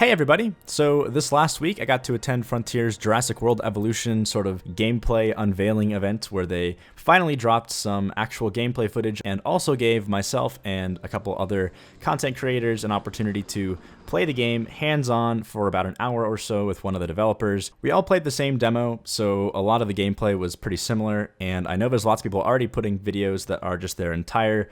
Hey everybody! So this last week I got to attend Frontier's Jurassic World Evolution sort of gameplay unveiling event where they finally dropped some actual gameplay footage and also gave myself and a couple other content creators an opportunity to play the game hands-on for about an hour or so with one of the developers. We all played the same demo, so a lot of the gameplay was pretty similar, and I know there's lots of people already putting videos that are just their entire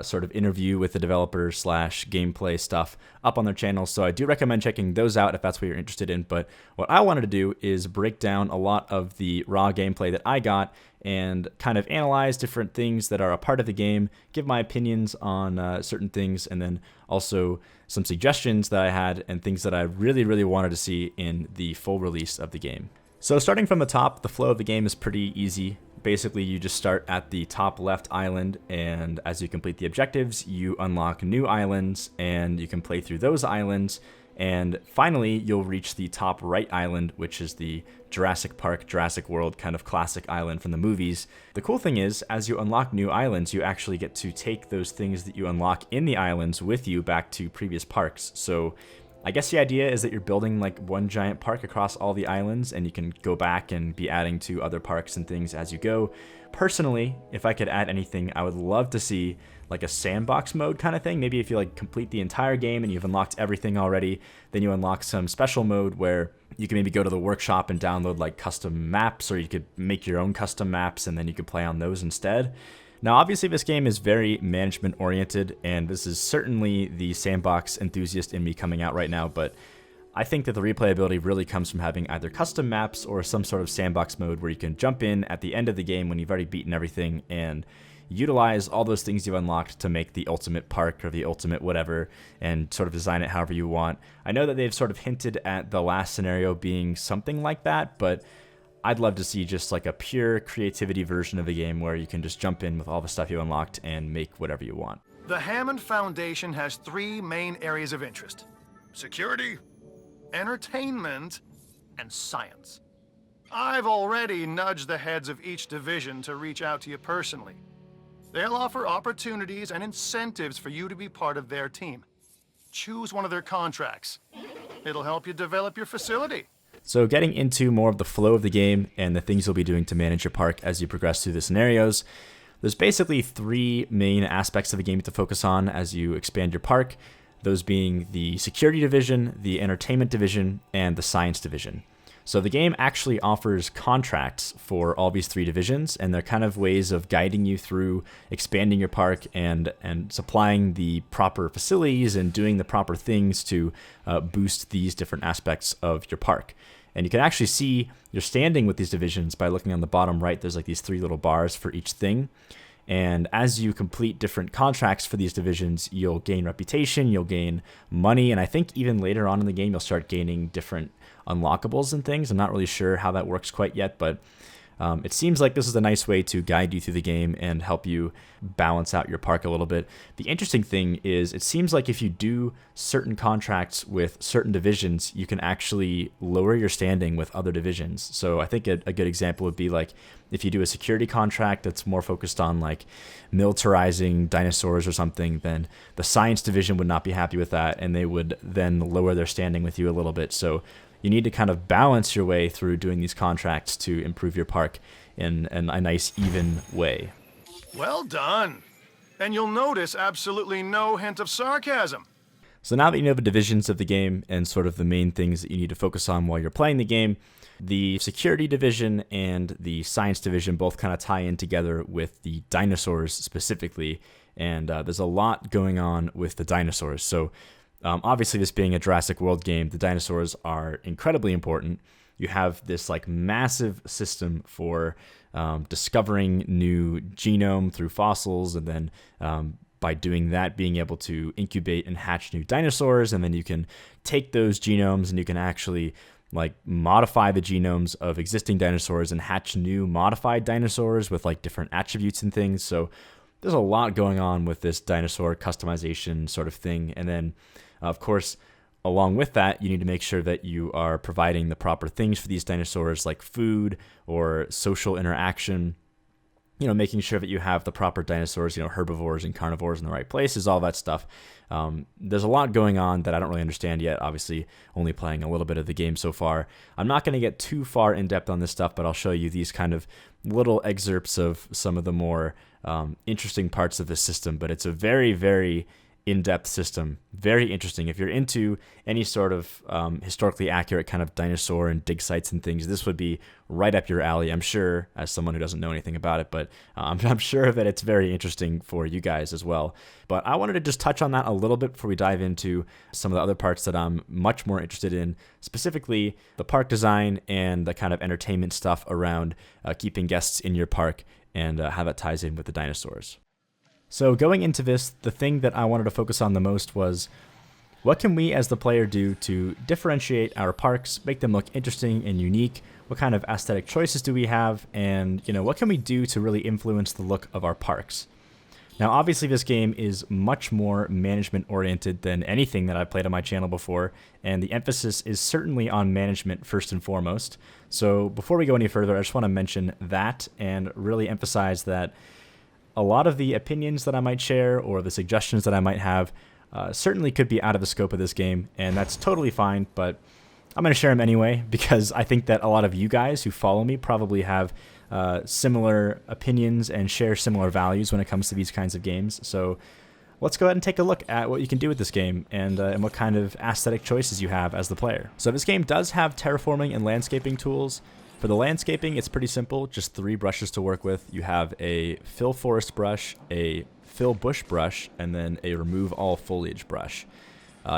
sort of interview with the developer / gameplay stuff up on their channels. So I do recommend checking those out if that's what you're interested in. But what I wanted to do is break down a lot of the raw gameplay that I got and kind of analyze different things that are a part of the game, give my opinions on certain things, and then also some suggestions that I had and things that I really wanted to see in the full release of the game. So starting from the top, the flow of the game is pretty easy. Basically, you just start at the top left island, and as you complete the objectives, you unlock new islands, and you can play through those islands. And finally, you'll reach the top right island, which is the Jurassic Park, Jurassic World kind of classic island from the movies. The cool thing is, as you unlock new islands, you actually get to take those things that you unlock in the islands with you back to previous parks. So I guess the idea is that you're building like one giant park across all the islands, and you can go back and be adding to other parks and things as you go. Personally, if I could add anything, I would love to see like a sandbox mode kind of thing. Maybe if you like complete the entire game and you've unlocked everything already, then you unlock some special mode where you can maybe go to the workshop and download like custom maps, or you could make your own custom maps and then you could play on those instead. Now, obviously, this game is very management-oriented, and this is certainly the sandbox enthusiast in me coming out right now, but I think that the replayability really comes from having either custom maps or some sort of sandbox mode where you can jump in at the end of the game when you've already beaten everything and utilize all those things you've unlocked to make the ultimate park or the ultimate whatever and sort of design it however you want. I know that they've sort of hinted at the last scenario being something like that, but I'd love to see just like a pure creativity version of the game where you can just jump in with all the stuff you unlocked and make whatever you want. The Hammond Foundation has three main areas of interest: security, entertainment, and science. I've already nudged the heads of each division to reach out to you personally. They'll offer opportunities and incentives for you to be part of their team. Choose one of their contracts. It'll help you develop your facility. So getting into more of the flow of the game and the things you'll be doing to manage your park as you progress through the scenarios, there's basically three main aspects of the game to focus on as you expand your park, those being the security division, the entertainment division, and the science division. So the game actually offers contracts for all these three divisions, and they're kind of ways of guiding you through expanding your park and supplying the proper facilities and doing the proper things to boost these different aspects of your park. And you can actually see your standing with these divisions by looking on the bottom right. There's like these three little bars for each thing. And as you complete different contracts for these divisions, you'll gain reputation, you'll gain money, and I think even later on in the game, you'll start gaining different unlockables and things. I'm not really sure how that works quite yet, but it seems like this is a nice way to guide you through the game and help you balance out your park a little bit. The interesting thing is it seems like if you do certain contracts with certain divisions, you can actually lower your standing with other divisions. So I think a good example would be like if you do a security contract that's more focused on like militarizing dinosaurs or something, then the science division would not be happy with that, and they would then lower their standing with you a little bit. So you need to kind of balance your way through doing these contracts to improve your park in a nice, even way. Well done. And you'll notice absolutely no hint of sarcasm. So now that you know the divisions of the game and sort of the main things that you need to focus on while you're playing the game, the security division and the science division both kind of tie in together with the dinosaurs specifically. And there's a lot going on with the dinosaurs. So obviously, this being a Jurassic World game, the dinosaurs are incredibly important. You have this like massive system for discovering new genome through fossils, and then by doing that, being able to incubate and hatch new dinosaurs, and then you can take those genomes and you can actually like modify the genomes of existing dinosaurs and hatch new modified dinosaurs with like different attributes and things. So there's a lot going on with this dinosaur customization sort of thing, and then of course, along with that, you need to make sure that you are providing the proper things for these dinosaurs like food or social interaction. making sure that you have the proper dinosaurs, herbivores and carnivores in the right places, all that stuff. There's a lot going on that I don't really understand yet, obviously only playing a little bit of the game so far. I'm not going to get too far in depth on this stuff, but I'll show you these kind of little excerpts of some of the more interesting parts of the system. But it's a very, very in-depth system. Very interesting. If you're into any sort of historically accurate kind of dinosaur and dig sites and things, this would be right up your alley, I'm sure, as someone who doesn't know anything about it, but I'm sure that it's very interesting for you guys as well. But I wanted to just touch on that a little bit before we dive into some of the other parts that I'm much more interested in, specifically the park design and the kind of entertainment stuff around keeping guests in your park and how that ties in with the dinosaurs. So going into this, the thing that I wanted to focus on the most was, what can we as the player do to differentiate our parks, make them look interesting and unique? What kind of aesthetic choices do we have? And, what can we do to really influence the look of our parks? Now, obviously, this game is much more management-oriented than anything that I've played on my channel before, and the emphasis is certainly on management first and foremost. So before we go any further, I just want to mention that and really emphasize that a lot of the opinions that I might share or the suggestions that I might have certainly could be out of the scope of this game, and that's totally fine, but I'm going to share them anyway because I think that a lot of you guys who follow me probably have similar opinions and share similar values when it comes to these kinds of games. So let's go ahead and take a look at what you can do with this game and what kind of aesthetic choices you have as the player. So this game does have terraforming and landscaping tools. For the landscaping, it's pretty simple, just 3 brushes to work with. You have a fill forest brush, a fill bush brush, and then a remove all foliage brush.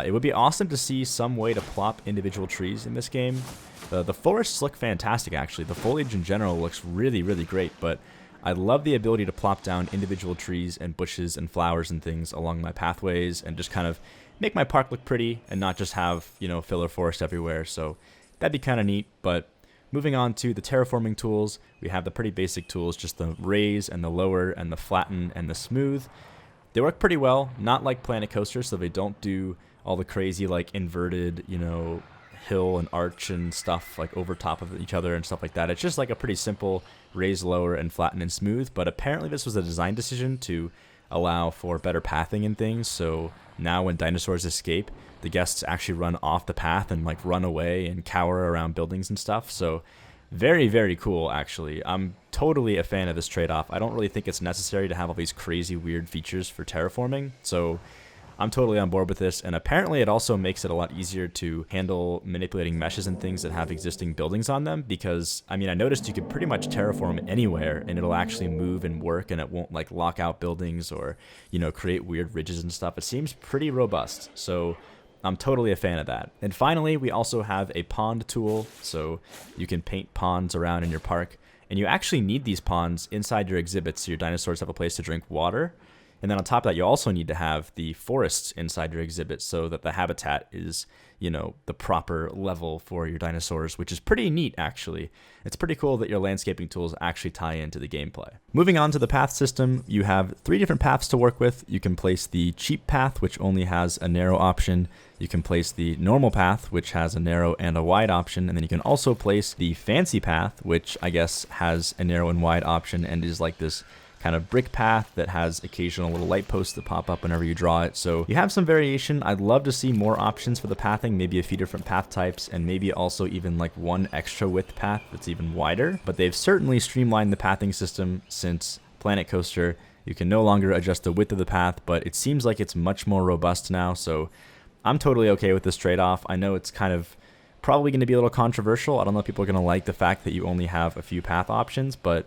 It would be awesome to see some way to plop individual trees in this game. The forests look fantastic, actually. The foliage in general looks really, really great, but I love the ability to plop down individual trees and bushes and flowers and things along my pathways and just kind of make my park look pretty and not just have, filler forest everywhere. So that'd be kind of neat, but moving on to the terraforming tools, we have the pretty basic tools, just the raise and the lower and the flatten and the smooth. They work pretty well, not like Planet Coaster, so they don't do all the crazy like inverted, hill and arch and stuff like over top of each other and stuff like that. It's just like a pretty simple raise, lower, and flatten and smooth, but apparently this was a design decision to allow for better pathing and things, so now when dinosaurs escape, the guests actually run off the path and like run away and cower around buildings and stuff. So very, very cool, actually. I'm totally a fan of this trade-off. I don't really think it's necessary to have all these crazy weird features for terraforming, so I'm totally on board with this, and apparently it also makes it a lot easier to handle manipulating meshes and things that have existing buildings on them, because, I noticed you could pretty much terraform anywhere, and it'll actually move and work, and it won't, like, lock out buildings or, create weird ridges and stuff. It seems pretty robust, so I'm totally a fan of that. And finally, we also have a pond tool, so you can paint ponds around in your park, and you actually need these ponds inside your exhibits so your dinosaurs have a place to drink water. And then on top of that, you also need to have the forests inside your exhibit so that the habitat is, the proper level for your dinosaurs, which is pretty neat, actually. It's pretty cool that your landscaping tools actually tie into the gameplay. Moving on to the path system, you have 3 different paths to work with. You can place the cheap path, which only has a narrow option. You can place the normal path, which has a narrow and a wide option. And then you can also place the fancy path, which I guess has a narrow and wide option and is like this kind of brick path that has occasional little light posts that pop up whenever you draw it. So you have some variation. I'd love to see more options for the pathing, maybe a few different path types, and maybe also even like one extra width path that's even wider. But they've certainly streamlined the pathing system since Planet Coaster. You can no longer adjust the width of the path, but it seems like it's much more robust now. So I'm totally okay with this trade-off. I know it's kind of probably going to be a little controversial. I don't know if people are going to like the fact that you only have a few path options, but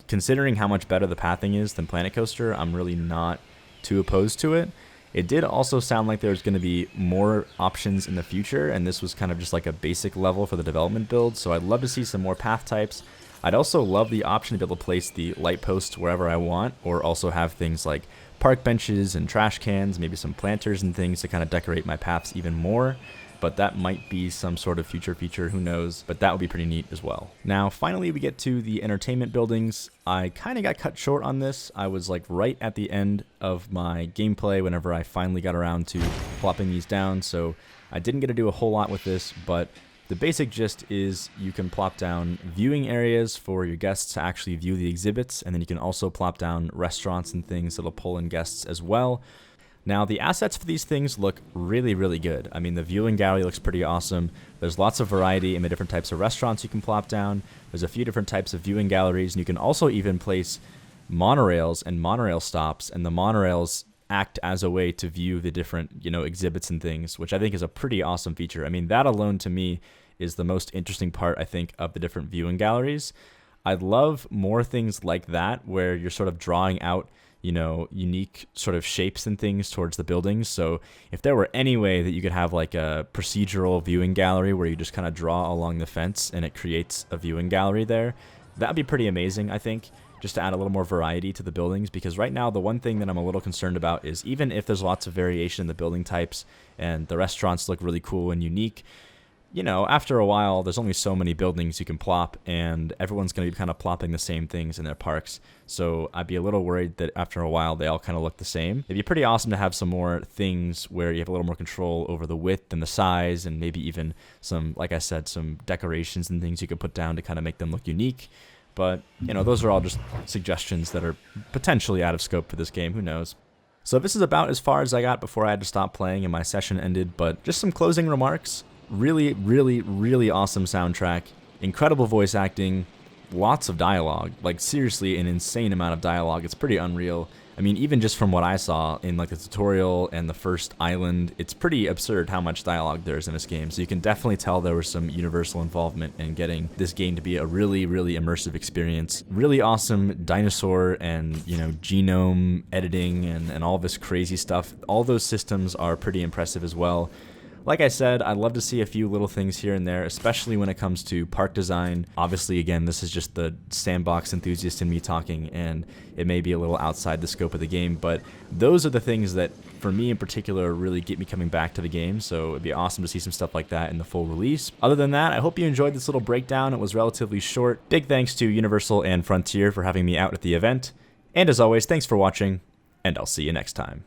considering how much better the pathing is than Planet Coaster, I'm really not too opposed to it. It did also sound like there's going to be more options in the future, and this was kind of just like a basic level for the development build, so I'd love to see some more path types. I'd also love the option to be able to place the light posts wherever I want, or also have things like park benches and trash cans, maybe some planters and things to kind of decorate my paths even more. But that might be some sort of future feature, who knows, but that would be pretty neat as well. Now, finally, we get to the entertainment buildings. I kind of got cut short on this. I was like right at the end of my gameplay whenever I finally got around to plopping these down, so I didn't get to do a whole lot with this, but The basic gist is you can plop down viewing areas for your guests to actually view the exhibits, and then you can also plop down restaurants and things that'll pull in guests as well. Now, the assets for these things look really, really good. I mean, the viewing gallery looks pretty awesome. There's lots of variety in the different types of restaurants you can plop down. There's a few different types of viewing galleries, and you can also even place monorails and monorail stops, and the monorails act as a way to view the different, exhibits and things, which I think is a pretty awesome feature. I mean, that alone to me is the most interesting part, I think, of the different viewing galleries. I'd love more things like that where you're sort of drawing out, unique sort of shapes and things towards the buildings. So if there were any way that you could have like a procedural viewing gallery where you just kind of draw along the fence and it creates a viewing gallery there, that'd be pretty amazing, I think, just to add a little more variety to the buildings. Because right now, the one thing that I'm a little concerned about is even if there's lots of variation in the building types and the restaurants look really cool and unique, after a while, there's only so many buildings you can plop, and everyone's going to be kind of plopping the same things in their parks. So I'd be a little worried that after a while, they all kind of look the same. It'd be pretty awesome to have some more things where you have a little more control over the width and the size, and maybe even some, like I said, some decorations and things you could put down to kind of make them look unique. But, those are all just suggestions that are potentially out of scope for this game. Who knows? So this is about as far as I got before I had to stop playing and my session ended. But just some closing remarks. Really, really, really awesome soundtrack. Incredible voice acting. Lots of dialogue. Like, seriously, an insane amount of dialogue. It's pretty unreal. I mean, even just from what I saw in like the tutorial and the first island, it's pretty absurd how much dialogue there is in this game. So you can definitely tell there was some Universal involvement in getting this game to be a really, really immersive experience. Really awesome dinosaur and, genome editing and all this crazy stuff. All those systems are pretty impressive as well. Like I said, I'd love to see a few little things here and there, especially when it comes to park design. Obviously, again, this is just the sandbox enthusiast in me talking, and it may be a little outside the scope of the game, but those are the things that, for me in particular, really get me coming back to the game, so it'd be awesome to see some stuff like that in the full release. Other than that, I hope you enjoyed this little breakdown. It was relatively short. Big thanks to Universal and Frontier for having me out at the event. And as always, thanks for watching, and I'll see you next time.